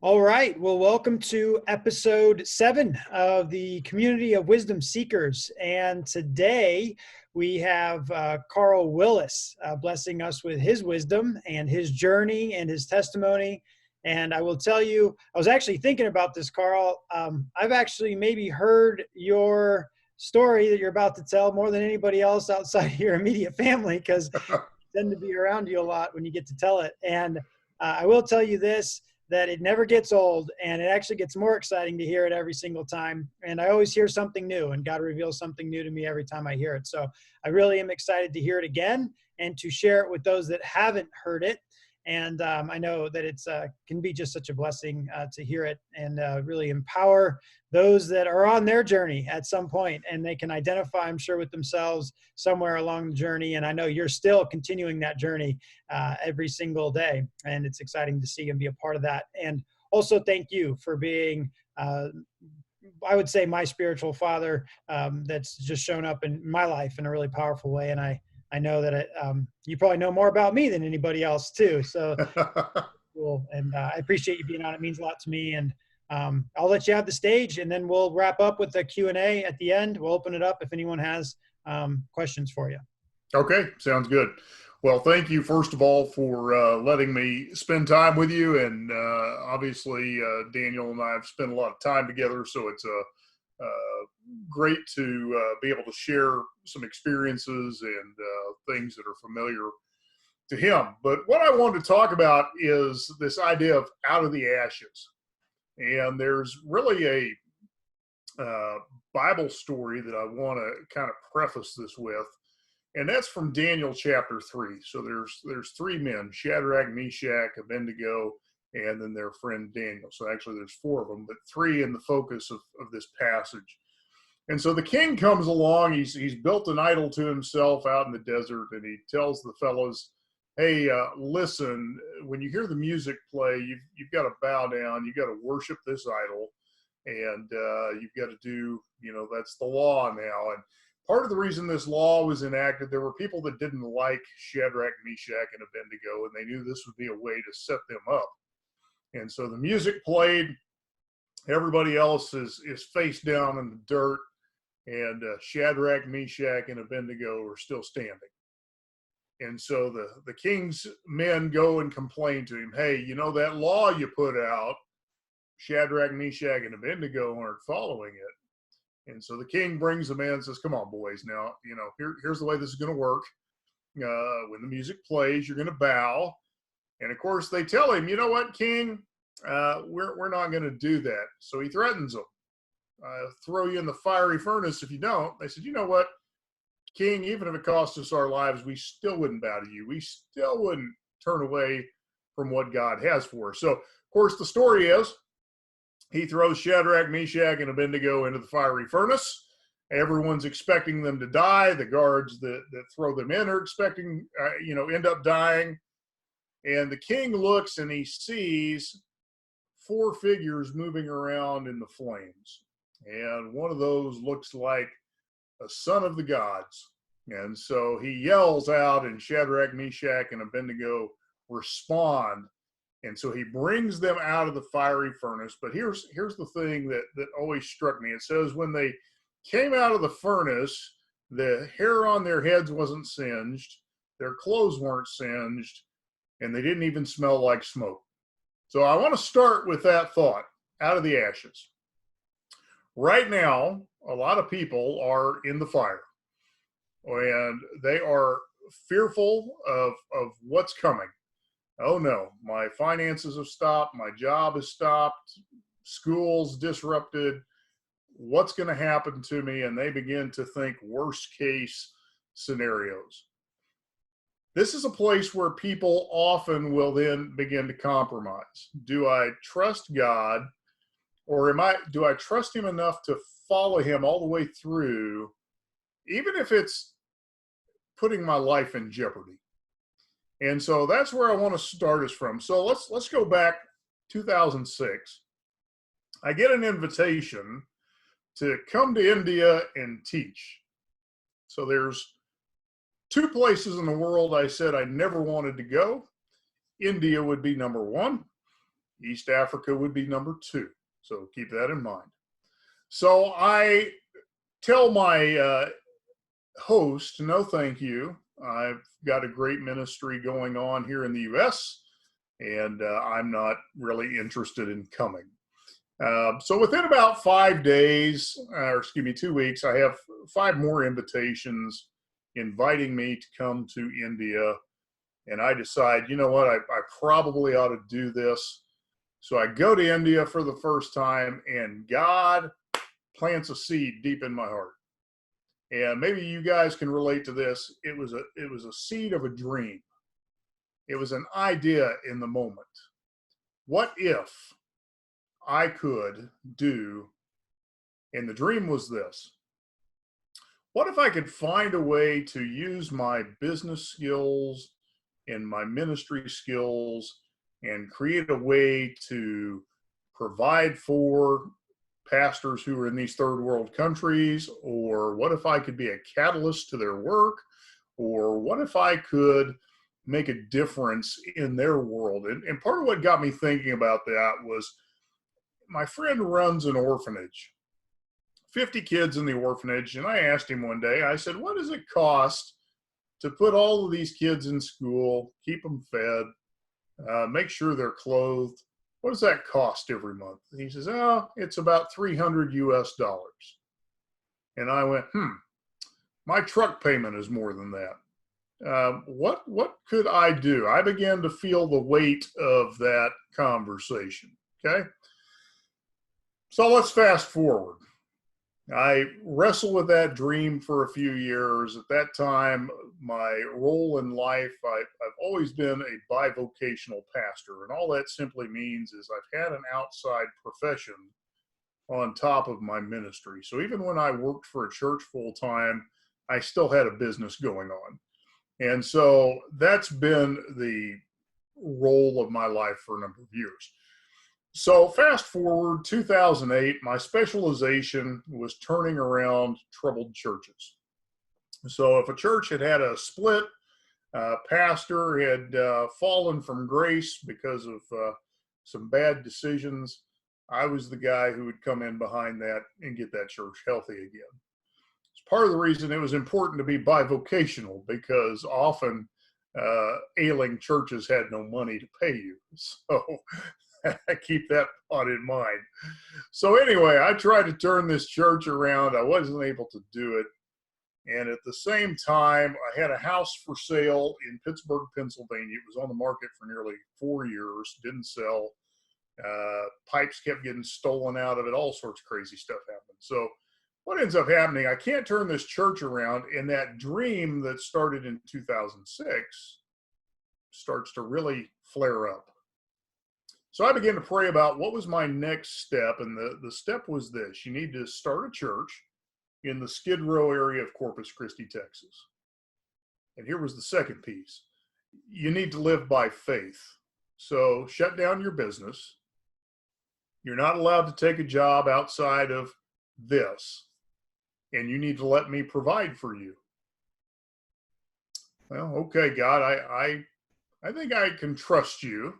All right. Well, welcome to episode 7 of the Community of Wisdom Seekers. And today we have Carl Willis blessing us with his wisdom and his journey and his testimony. And I will tell you, I was actually thinking about this, Carl. I've actually maybe heard your story that you're about to tell more than anybody else outside your immediate family because I tend to be around you a lot when you get to tell it. And I will tell you this, that it never gets old, and it actually gets more exciting to hear it every single time. And I always hear something new, and God reveals something new to me every time I hear it. So I really am excited to hear it again and to share it with those that haven't heard it. And I know that it's can be just such a blessing to hear it and really empower those that are on their journey at some point, and they can identify, I'm sure, with themselves somewhere along the journey. And I know you're still continuing that journey every single day, and it's exciting to see and be a part of that. And also thank you for being I would say my spiritual father that's just shown up in my life in a really powerful way. And I know that you probably know more about me than anybody else too. So cool. And I appreciate you being on. It means a lot to me. And I'll let you have the stage, and then we'll wrap up with the Q&A at the end. We'll open it up if anyone has questions for you. Okay, sounds good. Well, thank you, first of all, for letting me spend time with you. And obviously, Daniel and I have spent a lot of time together, so it's great to be able to share some experiences and things that are familiar to him. But what I wanted to talk about is this idea of out of the ashes. And there's really a Bible story that I want to kind of preface this with. And that's from Daniel chapter 3. So there's three men, Shadrach, Meshach, Abednego, and then their friend Daniel. So actually there's four of them, but three in the focus of this passage. And so the king comes along. He's built an idol to himself out in the desert, and he tells the fellows, hey, listen, when you hear the music play, you've got to bow down. You've got to worship this idol, and you've got to do, that's the law now. And part of the reason this law was enacted, there were people that didn't like Shadrach, Meshach, and Abednego, and they knew this would be a way to set them up. And so the music played. Everybody else is face down in the dirt, and Shadrach, Meshach, and Abednego are still standing. And so the king's men go and complain to him, hey, that law you put out, Shadrach, Meshach, and Abednego aren't following it. And so the king brings them in and says, come on, boys, now, here's the way this is going to work. When the music plays, you're going to bow. And of course, they tell him, you know what, king, we're not going to do that. So he threatens them. Throw you in the fiery furnace if you don't. They said, you know what, king, even if it cost us our lives, we still wouldn't bow to you. We still wouldn't turn away from what God has for us. So, of course, the story is he throws Shadrach, Meshach, and Abednego into the fiery furnace. Everyone's expecting them to die. The guards that throw them in are expecting, end up dying. And the king looks and he sees four figures moving around in the flames. And one of those looks like a son of the gods. And so he yells out, and Shadrach, Meshach, and Abednego respond. And so he brings them out of the fiery furnace. But here's the thing that always struck me. It says when they came out of the furnace, the hair on their heads wasn't singed, their clothes weren't singed, and they didn't even smell like smoke. So I want to start with that thought, out of the ashes. Right now, a lot of people are in the fire, and they are fearful of what's coming. Oh no, my finances have stopped, my job has stopped, school's disrupted, what's going to happen to me? And they begin to think worst case scenarios. This is a place where people often will then begin to compromise. Do I trust God, or do I trust him enough to follow him all the way through, even if it's putting my life in jeopardy? And so that's where I want to start us from. So let's go back 2006. I get an invitation to come to India and teach. So there's two places in the world I said I never wanted to go. India would be number one. East Africa would be number 2. So keep that in mind. So I tell my host, no thank you. I've got a great ministry going on here in the U.S., and I'm not really interested in coming. So within about 5 days, or excuse me, 2 weeks, I have 5 more invitations inviting me to come to India. And I decide, you know what, I probably ought to do this. So I go to India for the first time, and God plants a seed deep in my heart. And maybe you guys can relate to this. It was a seed of a dream. It was an idea in the moment. What if I could do, and the dream was this: what if I could find a way to use my business skills and my ministry skills and create a way to provide for pastors who are in these third world countries? Or what if I could be a catalyst to their work? Or what if I could make a difference in their world? And part of what got me thinking about that was my friend runs an orphanage, 50 kids in the orphanage. And I asked him one day, I said, what does it cost to put all of these kids in school, keep them fed, make sure they're clothed? What does that cost every month? And he says, oh, it's about $300 US. And I went, my truck payment is more than that. What could I do? I began to feel the weight of that conversation. Okay. So let's fast forward. I wrestled with that dream for a few years. At that time, my role in life, I've always been a bivocational pastor. And all that simply means is I've had an outside profession on top of my ministry. So even when I worked for a church full time, I still had a business going on. And so that's been the role of my life for a number of years. So fast forward 2008, my specialization was turning around troubled churches. So if a church had had a split, pastor had fallen from grace because of some bad decisions, I was the guy who would come in behind that and get that church healthy again. It's part of the reason it was important to be bivocational, because often ailing churches had no money to pay you. So I keep that thought in mind. So anyway, I tried to turn this church around. I wasn't able to do it. And at the same time, I had a house for sale in Pittsburgh, Pennsylvania. It was on the market for nearly 4 years, didn't sell. Pipes kept getting stolen out of it. All sorts of crazy stuff happened. So what ends up happening, I can't turn this church around, and that dream that started in 2006 starts to really flare up. So I began to pray about what was my next step, and the step was this: you need to start a church in the Skid Row area of Corpus Christi, Texas. And here was the second piece: you need to live by faith. So shut down your business. You're not allowed to take a job outside of this, and you need to let me provide for you. Well, okay, God, I think I can trust you.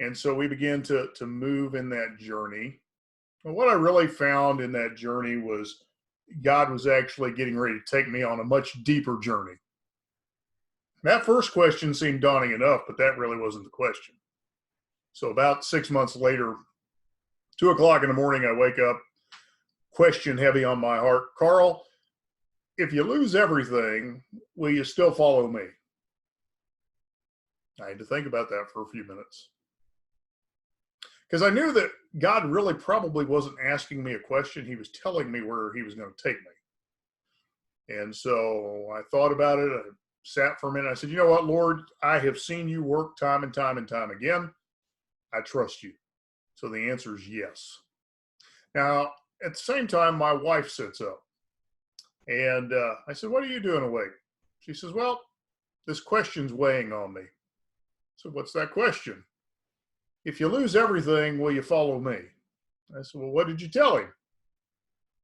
And so we began to move in that journey. And what I really found in that journey was God was actually getting ready to take me on a much deeper journey. That first question seemed daunting enough, but that really wasn't the question. So about 6 months later, 2 o'clock in the morning, I wake up, question heavy on my heart: Carl, if you lose everything, will you still follow me? I had to think about that for a few minutes, because I knew that God really probably wasn't asking me a question. He was telling me where he was going to take me. And so I thought about it. I sat for a minute. I said, you know what, Lord, I have seen you work time and time and time again. I trust you. So the answer is yes. Now, at the same time, my wife sits up, and I said, what are you doing awake? She says, well, this question's weighing on me. So what's that question? If you lose everything, will you follow me? I said, well, what did you tell him?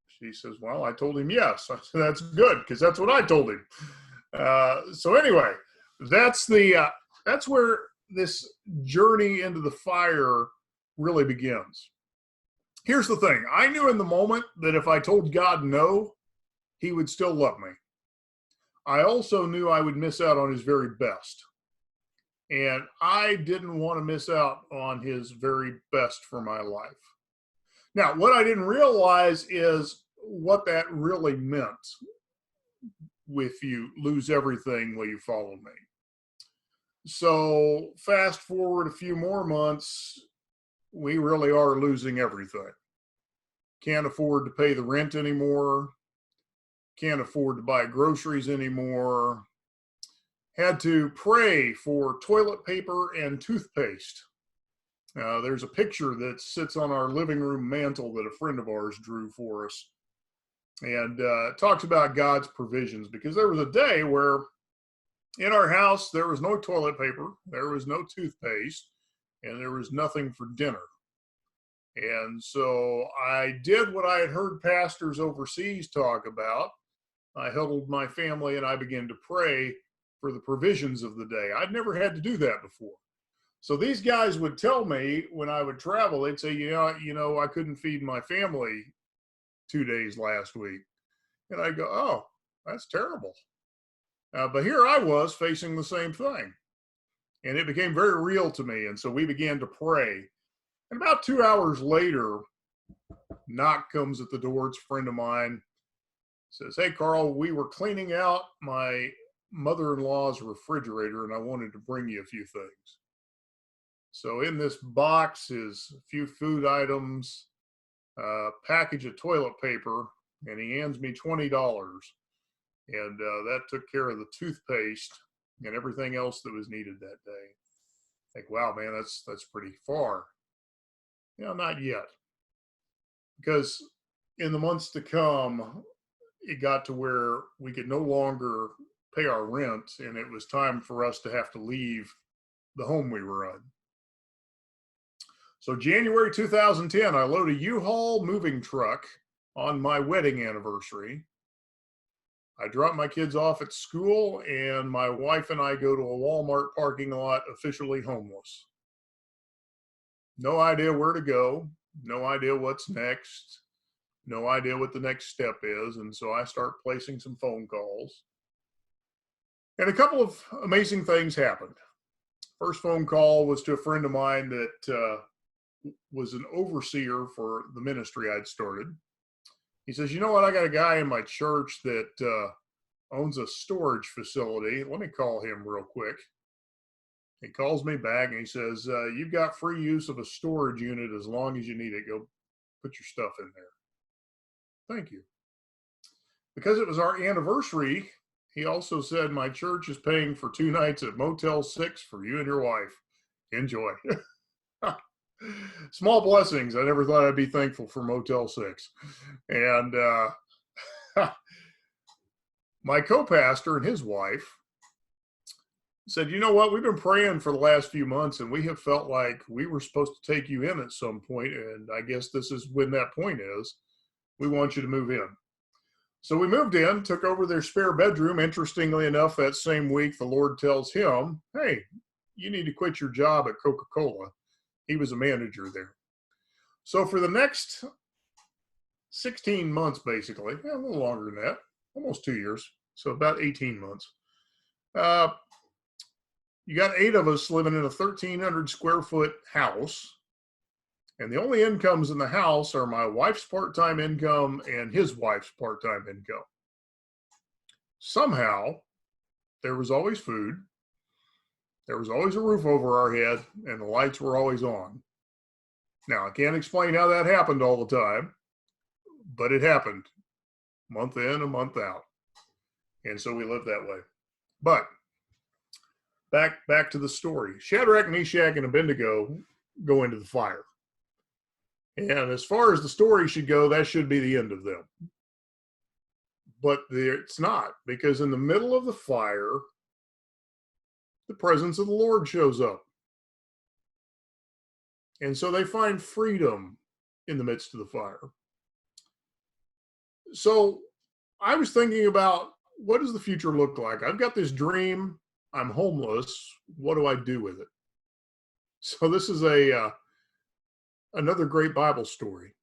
She says, well, I told him yes. I said, that's good, because that's what I told him. So anyway, that's where this journey into the fire really begins. Here's the thing. I knew in the moment that if I told God no, he would still love me. I also knew I would miss out on his very best. And I didn't want to miss out on his very best for my life. Now, what I didn't realize is what that really meant. If you lose everything, will you follow me? So fast forward a few more months, we really are losing everything. Can't afford to pay the rent anymore. Can't afford to buy groceries anymore. Had to pray for toilet paper and toothpaste. There's a picture that sits on our living room mantle that a friend of ours drew for us. And talks about God's provisions, because there was a day where in our house there was no toilet paper, there was no toothpaste, and there was nothing for dinner. And so I did what I had heard pastors overseas talk about. I huddled my family and I began to pray for the provisions of the day. I'd never had to do that before. So these guys would tell me when I would travel, they'd say, I couldn't feed my family 2 days last week. And I go, oh, that's terrible. But here I was facing the same thing. And it became very real to me. And so we began to pray. And about 2 hours later, knock comes at the door. It's a friend of mine. Says, hey, Carl, we were cleaning out my mother-in-law's refrigerator and I wanted to bring you a few things. So in this box is a few food items, a package of toilet paper, and he hands me $20. And that took care of the toothpaste and everything else that was needed that day. I think, wow, man, that's pretty far. Not yet. Because in the months to come, it got to where we could no longer pay our rent, and it was time for us to have to leave the home we were in. So January 2010, I load a U-Haul moving truck on my wedding anniversary. I drop my kids off at school, and my wife and I go to a Walmart parking lot, officially homeless. No idea where to go, no idea what's next, no idea what the next step is. And so I start placing some phone calls. And a couple of amazing things happened. First phone call was to a friend of mine that was an overseer for the ministry I'd started. He says, you know what, I got a guy in my church that owns a storage facility. Let me call him real quick. He calls me back and he says, you've got free use of a storage unit as long as you need it. Go put your stuff in there. Thank you. Because it was our anniversary, he also said, my church is paying for 2 nights at Motel 6 for you and your wife. Enjoy. Small blessings. I never thought I'd be thankful for Motel 6. And my co-pastor and his wife said, you know what, we've been praying for the last few months and we have felt like we were supposed to take you in at some point, and I guess this is when that point is. We want you to move in. So we moved in, took over their spare bedroom. Interestingly enough, that same week, the Lord tells him, hey, you need to quit your job at Coca-Cola. He was a manager there. So for the next 16 months, basically, a little longer than that, almost 2 years, so about 18 months, you got 8 of us living in a 1,300 square foot house. And the only incomes in the house are my wife's part-time income and his wife's part-time income. Somehow, there was always food. There was always a roof over our head, and the lights were always on. Now, I can't explain how that happened all the time, but it happened month in, a month out. And so we lived that way. But back to the story. Shadrach, Meshach, and Abednego go into the fire. And as far as the story should go, that should be the end of them. But it's not, because in the middle of the fire, the presence of the Lord shows up. And so they find freedom in the midst of the fire. So I was thinking about, what does the future look like? I've got this dream. I'm homeless. What do I do with it? So this is another great Bible story.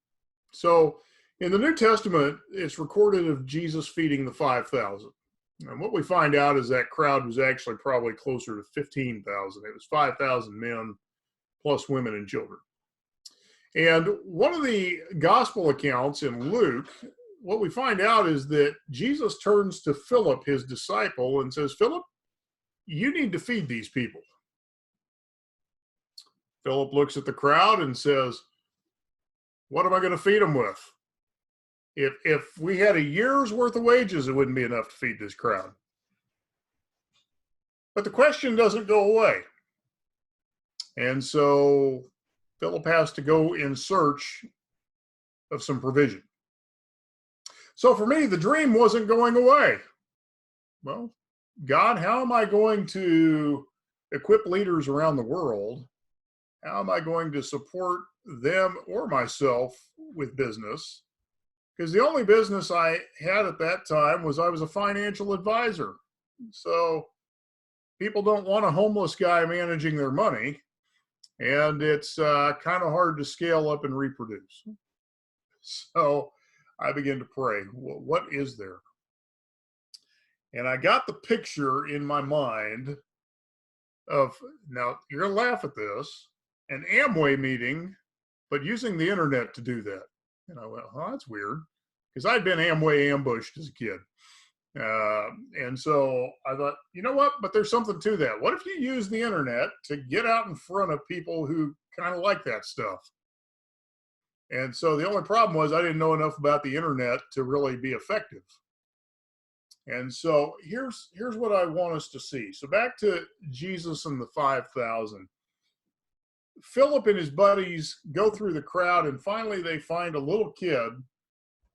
So in the New Testament, it's recorded of Jesus feeding the 5,000. And what we find out is that crowd was actually probably closer to 15,000. It was 5,000 men plus women and children. And one of the gospel accounts in Luke, what we find out is that Jesus turns to Philip, his disciple, and says, Philip, you need to feed these people. Philip looks at the crowd and says, what am I going to feed them with? If we had a year's worth of wages, it wouldn't be enough to feed this crowd. But the question doesn't go away. And so Philip has to go in search of some provision. So for me, the dream wasn't going away. Well, God, how am I going to equip leaders around the world? How am I going to support them or myself with business? Because the only business I had at that time was I was a financial advisor. So people don't want a homeless guy managing their money, and it's kind of hard to scale up and reproduce. So I began to pray, well, what is there? And I got the picture in my mind of, now you're going to laugh at this, an Amway meeting, but using the internet to do that. And I went, oh, that's weird, because I'd been Amway ambushed as a kid. And so I thought, you know what, but there's something to that. What if you use the internet to get out in front of people who kind of like that stuff? And so the only problem was I didn't know enough about the internet to really be effective. And so here's what I want us to see. So back to Jesus and the 5,000. Philip and his buddies go through the crowd, and finally they find a little kid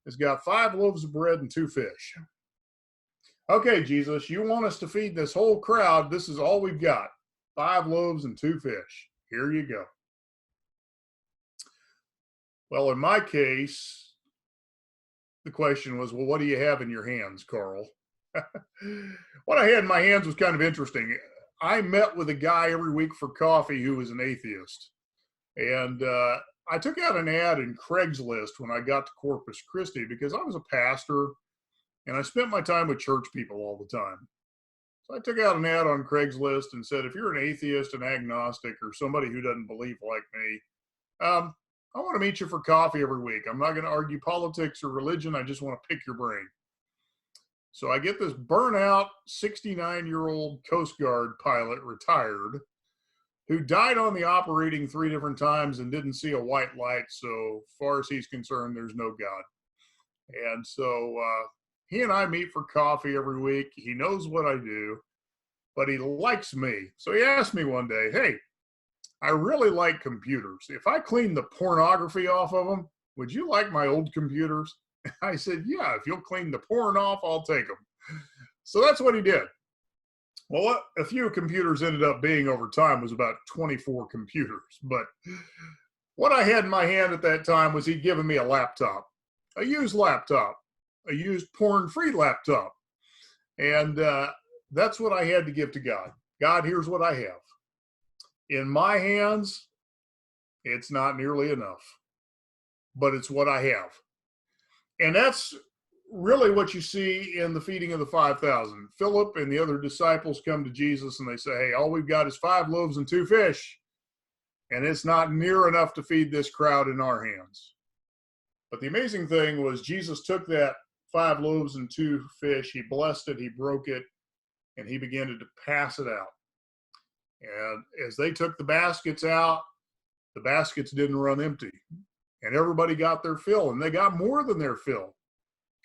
who's got 5 loaves of bread and 2 fish. Okay, Jesus, you want us to feed this whole crowd. This is all we've got. 5 loaves and 2 fish. Here you go. Well, in my case, the question was, well, what do you have in your hands, Carl? What I had in my hands was kind of interesting. I met with a guy every week for coffee who was an atheist. And I took out an ad in Craigslist when I got to Corpus Christi because I was a pastor and I spent my time with church people all the time. So I took out an ad on Craigslist and said, if you're an atheist, an agnostic, or somebody who doesn't believe like me, I want to meet you for coffee every week. I'm not going to argue politics or religion. I just want to pick your brain. So I get this burnout 69-year-old Coast Guard pilot, retired, who died on the operating 3 different times and didn't see a white light. So far as he's concerned, there's no God. And so he and I meet for coffee every week. He knows what I do, but he likes me. So he asked me one day, hey, I really like computers. If I clean the pornography off of them, would you like my old computers? I said, yeah, if you'll clean the porn off, I'll take them. So that's what he did. Well, what a few computers ended up being over time was about 24 computers. But what I had in my hand at that time was he'd given me a laptop, a used porn-free laptop. And that's what I had to give to God. God, here's what I have. In my hands, it's not nearly enough, but it's what I have. And that's really what you see in the feeding of the 5,000. Philip and the other disciples come to Jesus and they say, hey, all we've got is 5 loaves and 2 fish, and it's not near enough to feed this crowd in our hands. But the amazing thing was Jesus took that 5 loaves and 2 fish, he blessed it, he broke it, and he began to pass it out. And as they took the baskets out, the baskets didn't run empty. And everybody got their fill, and they got more than their fill.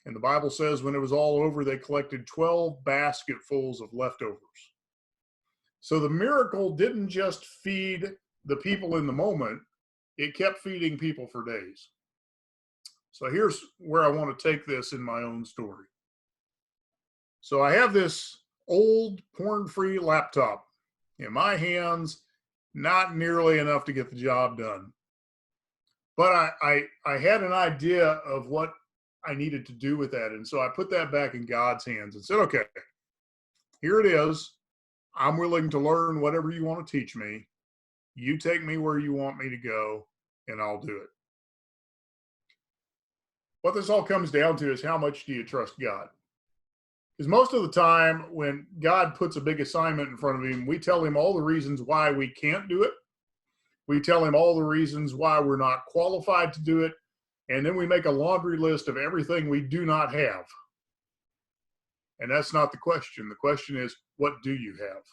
And the Bible says when it was all over, they collected 12 basketfuls of leftovers. So the miracle didn't just feed the people in the moment, it kept feeding people for days. So here's where I want to take this in my own story. So I have this old porn-free laptop in my hands, not nearly enough to get the job done. But I had an idea of what I needed to do with that. And so I put that back in God's hands and said, okay, here it is. I'm willing to learn whatever you want to teach me. You take me where you want me to go, and I'll do it. What this all comes down to is how much do you trust God? Because most of the time, when God puts a big assignment in front of him, we tell him all the reasons why we can't do it. We tell him all the reasons why we're not qualified to do it. And then we make a laundry list of everything we do not have. And that's not the question. The question is, what do you have?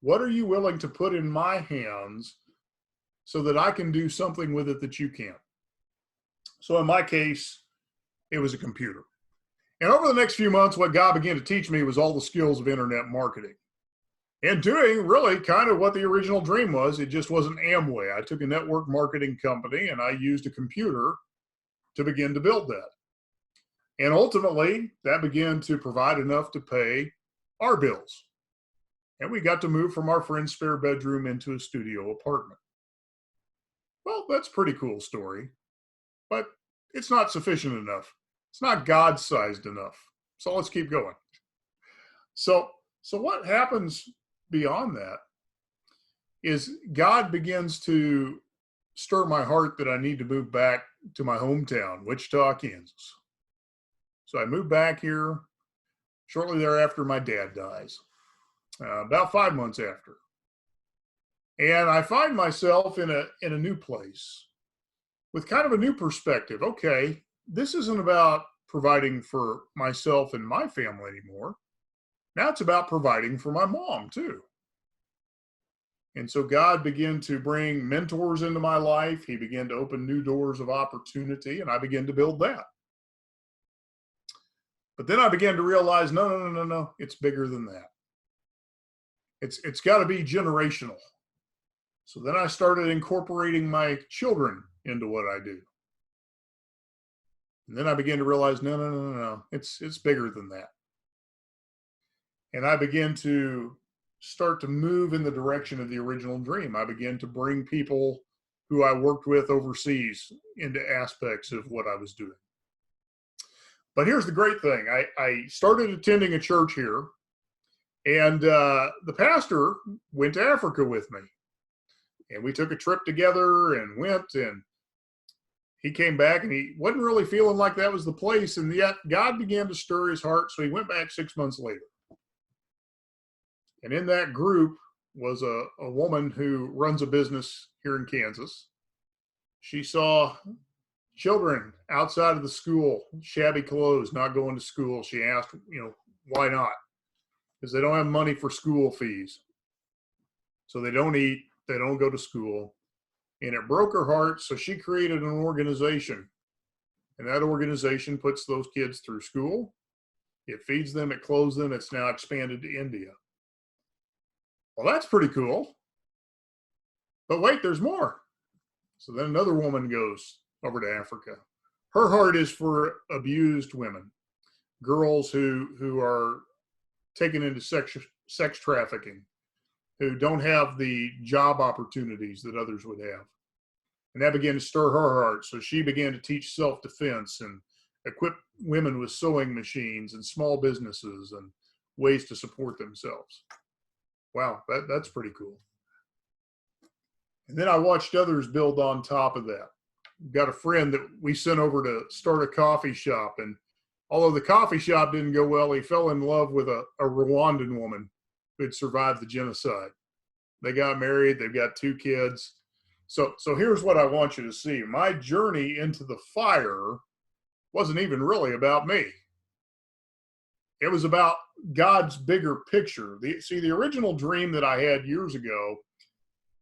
What are you willing to put in my hands so that I can do something with it that you can't? So in my case, it was a computer. And over the next few months, what God began to teach me was all the skills of internet marketing and doing really kind of what the original dream was. It just wasn't Amway. I took a network marketing company and I used a computer to begin to build that. And ultimately, that began to provide enough to pay our bills. And we got to move from our friend's spare bedroom into a studio apartment. Well, that's a pretty cool story, but it's not sufficient enough. It's not God-sized enough. So let's keep going. So what happens beyond that is God begins to stir my heart that I need to move back to my hometown, Wichita, Kansas. So I moved back here shortly thereafter. My dad dies, about 5 months after. And I find myself in a new place with kind of a new perspective. Okay, this isn't about providing for myself and my family anymore. Now it's about providing for my mom too. And so God began to bring mentors into my life. He began to open new doors of opportunity, and I began to build that. But then I began to realize, no. It's bigger than that. It's got to be generational. So then I started incorporating my children into what I do. And then I began to realize, no. It's bigger than that. And I began to start to move in the direction of the original dream. I began to bring people who I worked with overseas into aspects of what I was doing. But here's the great thing. I started attending a church here, and the pastor went to Africa with me. And we took a trip together and went, and he came back, and he wasn't really feeling like that was the place. And yet God began to stir his heart, so he went back 6 months later. And in that group was a woman who runs a business here in Kansas. She saw children outside of the school, shabby clothes, not going to school. She asked, why not? Because they don't have money for school fees. So they don't eat, they don't go to school. And it broke her heart, so she created an organization. And that organization puts those kids through school. It feeds them, it clothes them. It's now expanded to India. Well, that's pretty cool. But wait, there's more. So then another woman goes over to Africa. Her heart is for abused women, girls who are taken into sex trafficking, who don't have the job opportunities that others would have. And that began to stir her heart. So she began to teach self-defense and equip women with sewing machines and small businesses and ways to support themselves. Wow, that's pretty cool. And then I watched others build on top of that. Got a friend that we sent over to start a coffee shop. And although the coffee shop didn't go well, he fell in love with a Rwandan woman who had survived the genocide. They got married. They've got 2 kids. So here's what I want you to see. My journey into the fire wasn't even really about me. It was about God's bigger picture. The original dream that I had years ago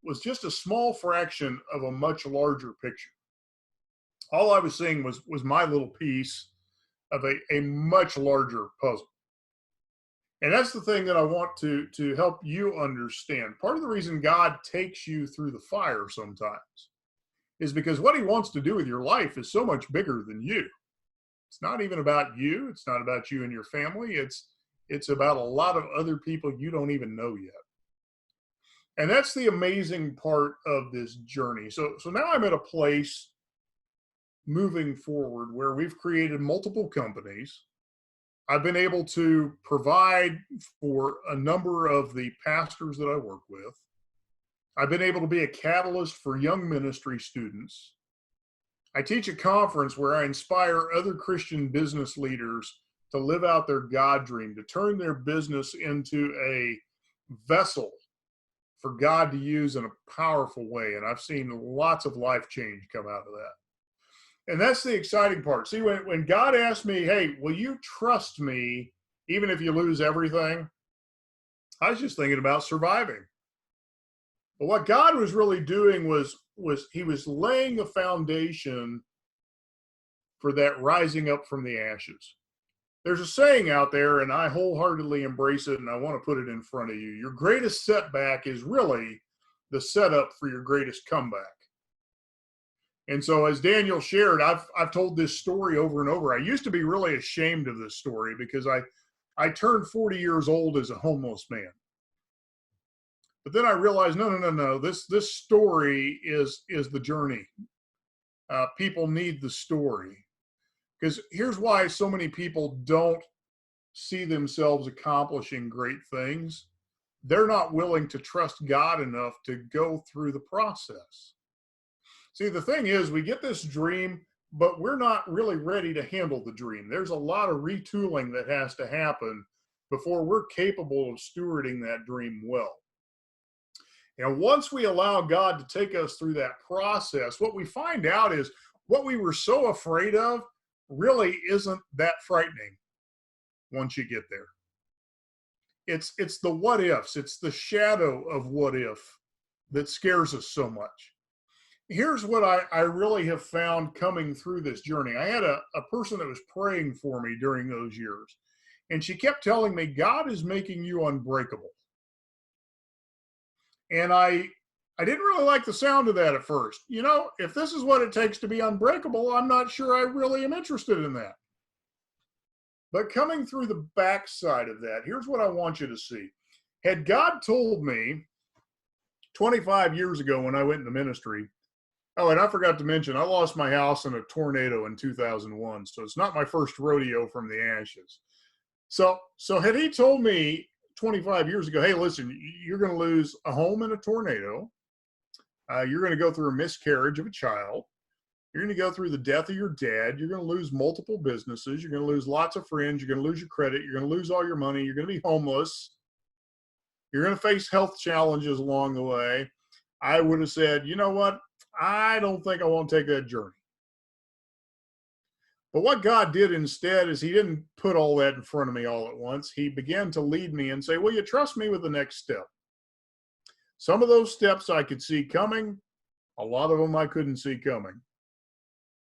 was just a small fraction of a much larger picture. All I was seeing was my little piece of a much larger puzzle. And that's the thing that I want to help you understand. Part of the reason God takes you through the fire sometimes is because what he wants to do with your life is so much bigger than you. It's not even about you. It's not about you and your family. It's about a lot of other people you don't even know yet. And that's the amazing part of this journey. So now I'm at a place moving forward where we've created multiple companies. I've been able to provide for a number of the pastors that I work with. I've been able to be a catalyst for young ministry students. I teach a conference where I inspire other Christian business leaders to live out their God dream, to turn their business into a vessel for God to use in a powerful way. And I've seen lots of life change come out of that. And that's the exciting part. See, when God asked me, hey, will you trust me even if you lose everything? I was just thinking about surviving. But what God was really doing was he was laying the foundation for that rising up from the ashes. There's a saying out there, and I wholeheartedly embrace it, and I want to put it in front of you. Your greatest setback is really the setup for your greatest comeback. And so as Daniel shared, I've told this story over and over. I used to be really ashamed of this story because I turned 40 years old as a homeless man. But then I realized, no. This story is the journey. People need the story. Because here's why so many people don't see themselves accomplishing great things. They're not willing to trust God enough to go through the process. See, the thing is, we get this dream, but we're not really ready to handle the dream. There's a lot of retooling that has to happen before we're capable of stewarding that dream well. And once we allow God to take us through that process, what we find out is what we were so afraid of really isn't that frightening once you get there. It's the what ifs, it's the shadow of what if that scares us so much. Here's what I really have found coming through this journey. I had a person that was praying for me during those years, and she kept telling me, God is making you unbreakable. And I didn't really like the sound of that at first. You know, if this is what it takes to be unbreakable, I'm not sure I really am interested in that. But coming through the backside of that, here's what I want you to see. Had God told me 25 years ago when I went into ministry, oh, and I forgot to mention, I lost my house in a tornado in 2001, so it's not my first rodeo from the ashes. So had he told me 25 years ago, hey, listen, you're going to lose a home in a tornado. You're going to go through a miscarriage of a child. You're going to go through the death of your dad. You're going to lose multiple businesses. You're going to lose lots of friends. You're going to lose your credit. You're going to lose all your money. You're going to be homeless. You're going to face health challenges along the way. I would have said, you know what? I don't think I want to take that journey. But what God did instead is he didn't put all that in front of me all at once. He began to lead me and say, will you trust me with the next step? Some of those steps I could see coming. A lot of them I couldn't see coming.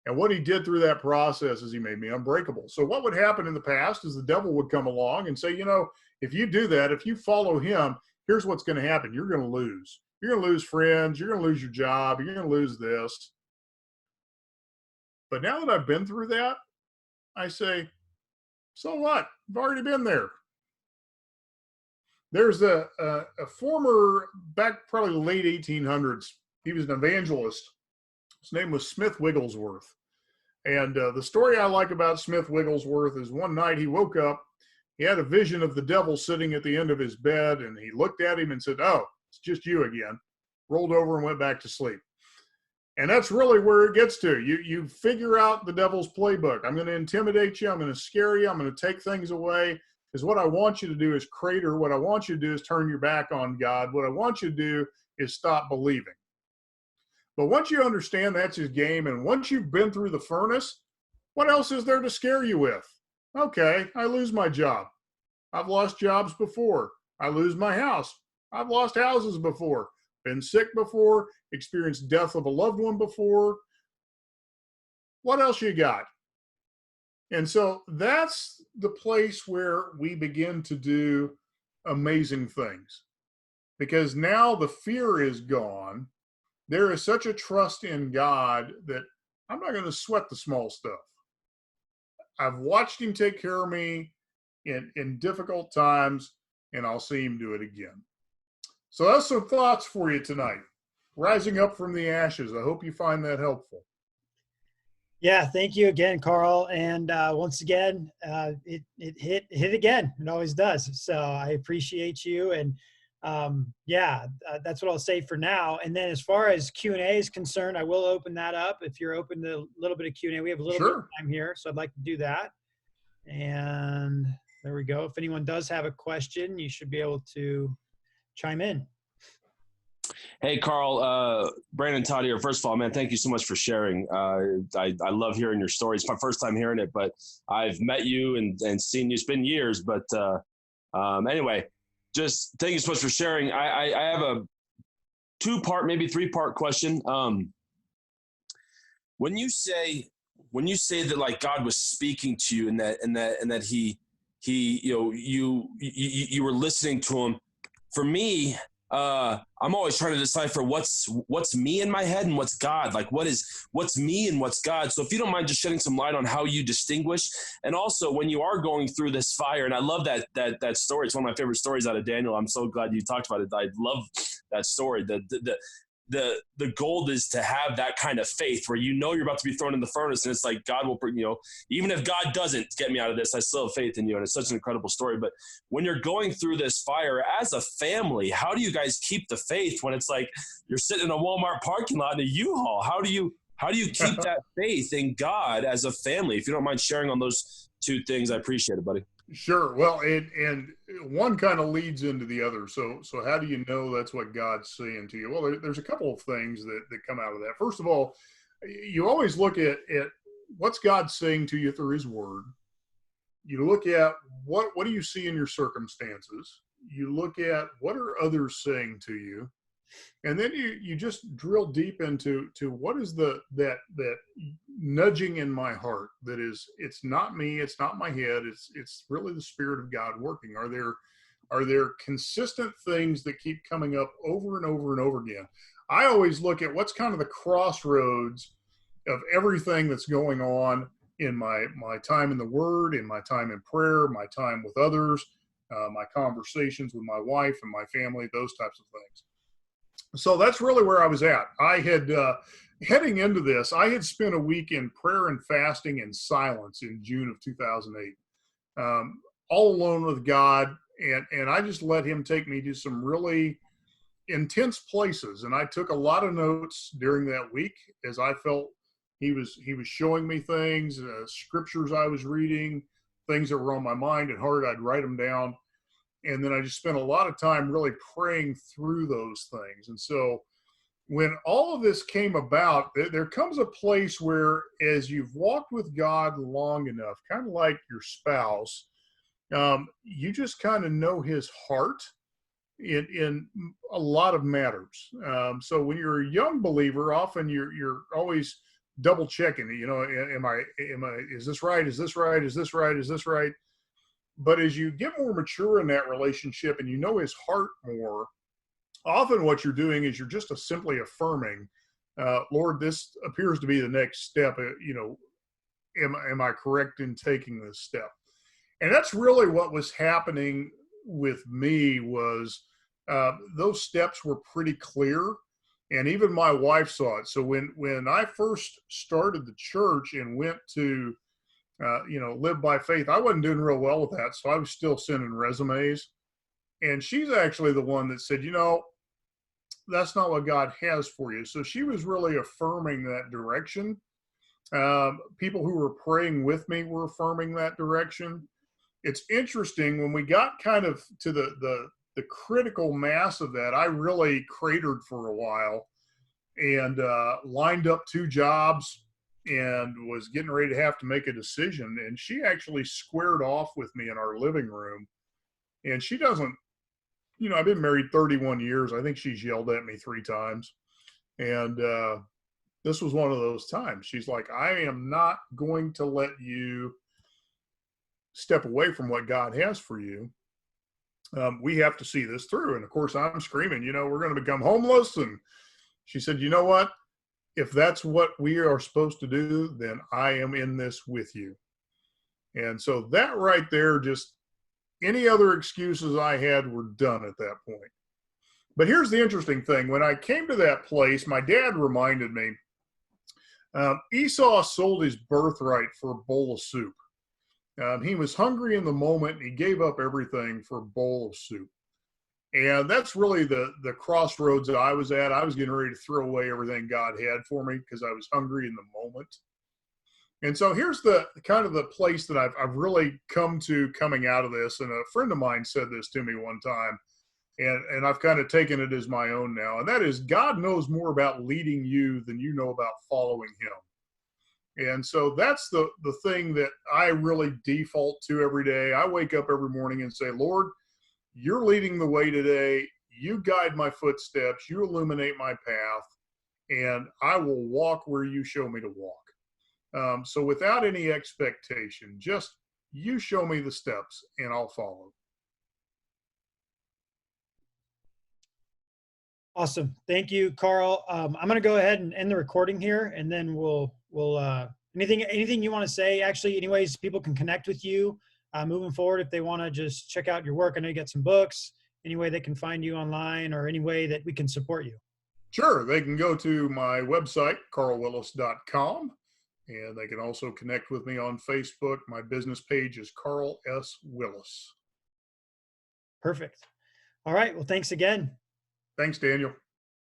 And what he did through that process is he made me unbreakable. So what would happen in the past is the devil would come along and say, you know, if you do that, if you follow him, here's what's going to happen. You're going to lose. You're going to lose friends. You're going to lose your job. You're going to lose this. But now that I've been through that, I say, so what? I've already been there. There's a former, back probably the late 1800s, he was an evangelist. His name was Smith Wigglesworth. And the story I like about Smith Wigglesworth is one night he woke up, he had a vision of the devil sitting at the end of his bed, and he looked at him and said, oh, it's just you again. Rolled over and went back to sleep. And that's really where it gets to. You figure out the devil's playbook. I'm going to intimidate you. I'm going to scare you. I'm going to take things away. Because what I want you to do is crater. What I want you to do is turn your back on God. What I want you to do is stop believing. But once you understand that's his game, and once you've been through the furnace, what else is there to scare you with? Okay, I lose my job. I've lost jobs before. I lose my house. I've lost houses before. Been sick before. Experienced death of a loved one before. What else you got? And so that's the place where we begin to do amazing things. Because now the fear is gone. There is such a trust in God that I'm not going to sweat the small stuff. I've watched him take care of me in difficult times, and I'll see him do it again. So that's some thoughts for you tonight. Rising up from the ashes. I hope you find that helpful. Yeah, thank you again, Carl. And once again, it hit again. It always does. So I appreciate you. And yeah, that's what I'll say for now. And then as far as Q&A is concerned, I will open that up. If you're open to a little bit of Q&A, we have a little bit of Sure. time here, so I'd like to do that. And there we go. If anyone does have a question, you should be able to chime in. Hey, Carl, Brandon Todd here. First of all, man, thank you so much for sharing. I love hearing your story. It's my first time hearing it, but I've met you and seen you. It's been years, but anyway, just thank you so much for sharing. I have a 2-part, maybe 3-part question. When you say that like God was speaking to you and that he you were listening to him, for me, I'm always trying to decipher what's me in my head and what's God. Like what's me and what's God. So if you don't mind just shedding some light on how you distinguish, and also when you are going through this fire, and I love that story. It's one of my favorite stories out of Daniel. I'm so glad you talked about it. I love that story. The goal is to have that kind of faith where you're about to be thrown in the furnace, and it's like God will bring, even if God doesn't get me out of this, I still have faith in you. And it's such an incredible story. But when you're going through this fire as a family, how do you guys keep the faith when it's like you're sitting in a Walmart parking lot in a U-Haul? How do you keep that faith in God as a family? If you don't mind sharing on those 2 things, I appreciate it, buddy. Sure. Well, and one kind of leads into the other. So how do you know that's what God's saying to you? Well, there's a couple of things that come out of that. First of all, you always look at what's God saying to you through his word. You look at what do you see in your circumstances? You look at what are others saying to you? And then you just drill deep into what is that nudging in my heart that is, it's not me, it's not my head, it's really the Spirit of God working. Are there consistent things that keep coming up over and over and over again? I always look at what's kind of the crossroads of everything that's going on in my time in the Word, in my time in prayer, my time with others, my conversations with my wife and my family, those types of things. So that's really where I was at. I had, heading into this, I had spent a week in prayer and fasting and silence in June of 2008, all alone with God. And I just let him take me to some really intense places. And I took a lot of notes during that week as I felt he was showing me things, scriptures I was reading, things that were on my mind and heart. I'd write them down. And then I just spent a lot of time really praying through those things. And so when all of this came about, there comes a place where as you've walked with God long enough, kind of like your spouse, you just kind of know his heart in a lot of matters. So when you're a young believer, often you're always double checking, is this right? Is this right? Is this right? Is this right? But as you get more mature in that relationship and you know his heart more, often what you're doing is you're just simply affirming, Lord, this appears to be the next step. Am I correct in taking this step? And that's really what was happening with me was those steps were pretty clear. And even my wife saw it. So when I first started the church and went to live by faith, I wasn't doing real well with that. So I was still sending resumes. And she's actually the one that said, that's not what God has for you. So she was really affirming that direction. People who were praying with me were affirming that direction. It's interesting when we got kind of to the critical mass of that, I really cratered for a while and lined up 2 jobs and was getting ready to have to make a decision. And she actually squared off with me in our living room. And she doesn't, I've been married 31 years. I think she's yelled at me 3 times. And this was one of those times. She's like, I am not going to let you step away from what God has for you. We have to see this through. And of course, I'm screaming, we're going to become homeless. And she said, you know what? If that's what we are supposed to do, then I am in this with you. And so that right there, just any other excuses I had were done at that point. But here's the interesting thing. When I came to that place, my dad reminded me, Esau sold his birthright for a bowl of soup. He was hungry in the moment, and he gave up everything for a bowl of soup. And that's really the crossroads that I was at. I was getting ready to throw away everything God had for me because I was hungry in the moment. And so here's the kind of the place that I've really come to coming out of this. And a friend of mine said this to me one time, and I've kind of taken it as my own now. And that is, God knows more about leading you than you know about following him. And so that's the thing that I really default to every day. I wake up every morning and say, Lord, you're leading the way today. You guide my footsteps. You illuminate my path, and I will walk where you show me to walk. So without any expectation, just you show me the steps and I'll follow. Awesome. Thank you, Carl. I'm going to go ahead and end the recording here, and then we'll anything you want to say, actually, any ways people can connect with you moving forward, if they want to just check out your work. I know you got some books, any way they can find you online, or any way that we can support you. Sure. They can go to my website, carlwillis.com, and they can also connect with me on Facebook. My business page is Carl S. Willis. Perfect. All right. Well, thanks again. Thanks, Daniel.